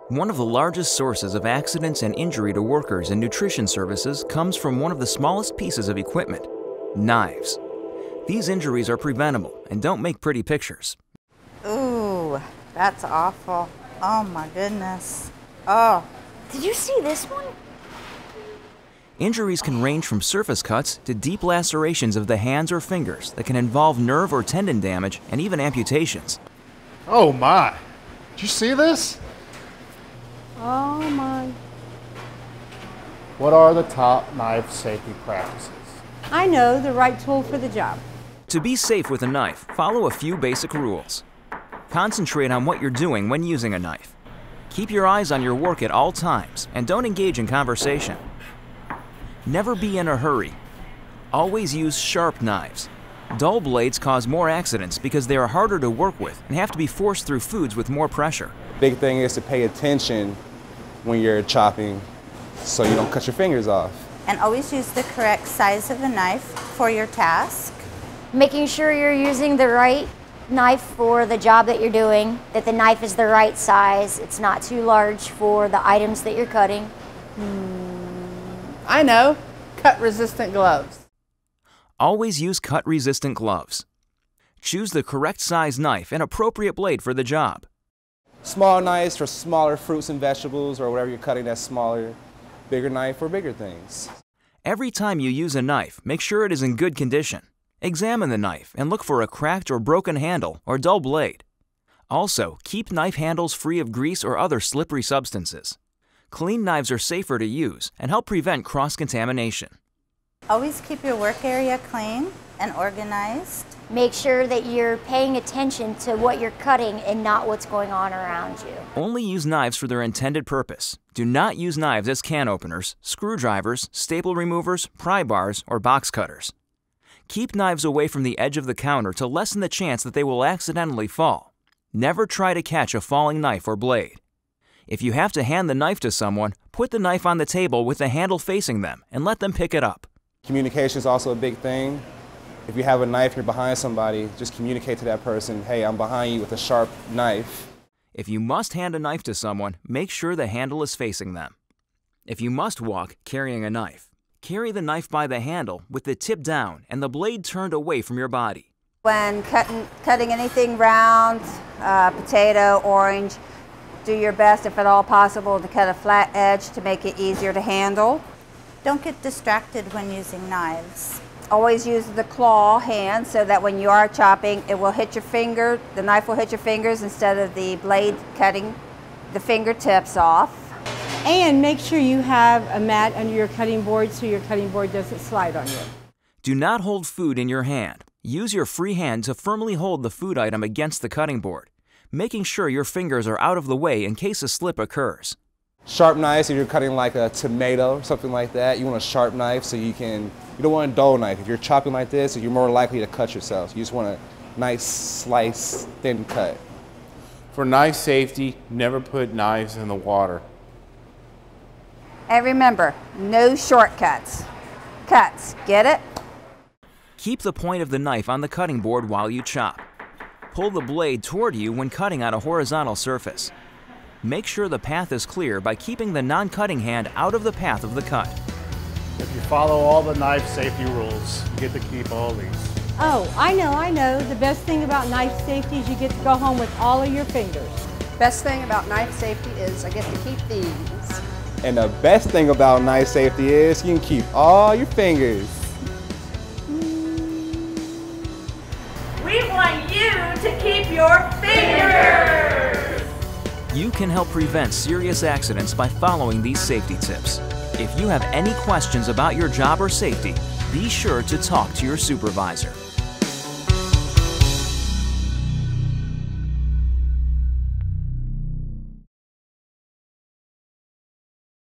One of the largest sources of accidents and injury to workers in nutrition services comes from one of the smallest pieces of equipment, knives. These injuries are preventable and don't make pretty pictures. Ooh, that's awful. Oh my goodness. Oh. Did you see this one? Injuries can range from surface cuts to deep lacerations of the hands or fingers that can involve nerve or tendon damage and even amputations. Oh my! Did you see this? Oh my. What are the top knife safety practices? I know the right tool for the job. To be safe with a knife, follow a few basic rules. Concentrate on what you're doing when using a knife. Keep your eyes on your work at all times and don't engage in conversation. Never be in a hurry. Always use sharp knives. Dull blades cause more accidents because they are harder to work with and have to be forced through foods with more pressure. Big thing is to pay attention when you're chopping so you don't cut your fingers off. And always use the correct size of the knife for your task. Making sure you're using the right knife for the job that you're doing, that the knife is the right size, it's not too large for the items that you're cutting. I know, cut-resistant gloves. Always use cut-resistant gloves. Choose the correct size knife and appropriate blade for the job. Small knives for smaller fruits and vegetables or whatever you're cutting that's smaller. Bigger knife for bigger things. Every time you use a knife, make sure it is in good condition. Examine the knife and look for a cracked or broken handle or dull blade. Also, keep knife handles free of grease or other slippery substances. Clean knives are safer to use and help prevent cross-contamination. Always keep your work area clean and organized. Make sure that you're paying attention to what you're cutting and not what's going on around you. Only use knives for their intended purpose. Do not use knives as can openers, screwdrivers, staple removers, pry bars, or box cutters. Keep knives away from the edge of the counter to lessen the chance that they will accidentally fall. Never try to catch a falling knife or blade. If you have to hand the knife to someone, put the knife on the table with the handle facing them and let them pick it up. Communication is also a big thing. If you have a knife and you're behind somebody, just communicate to that person, hey, I'm behind you with a sharp knife. If you must hand a knife to someone, make sure the handle is facing them. If you must walk carrying a knife, carry the knife by the handle with the tip down and the blade turned away from your body. When cutting anything round, potato, orange, do your best, if at all possible, to cut a flat edge to make it easier to handle. Don't get distracted when using knives. Always use the claw hand so that when you are chopping, it will hit your finger, the knife will hit your fingers instead of the blade cutting the fingertips off. And make sure you have a mat under your cutting board so your cutting board doesn't slide on you. Do not hold food in your hand. Use your free hand to firmly hold the food item against the cutting board, making sure your fingers are out of the way in case a slip occurs. Sharp knives, if you're cutting like a tomato or something like that, you want a sharp knife so you don't want a dull knife. If you're chopping like this, you're more likely to cut yourself. You just want a nice slice, thin cut. For knife safety, never put knives in the water. And remember, no shortcuts. Cuts, get it? Keep the point of the knife on the cutting board while you chop. Pull the blade toward you when cutting on a horizontal surface. Make sure the path is clear by keeping the non-cutting hand out of the path of the cut. If you follow all the knife safety rules, you get to keep all these. Oh, I know. The best thing about knife safety is you get to go home with all of your fingers. Best thing about knife safety is I get to keep these. And the best thing about knife safety is you can keep all your fingers. We want you to keep your fingers! You can help prevent serious accidents by following these safety tips. If you have any questions about your job or safety, be sure to talk to your supervisor.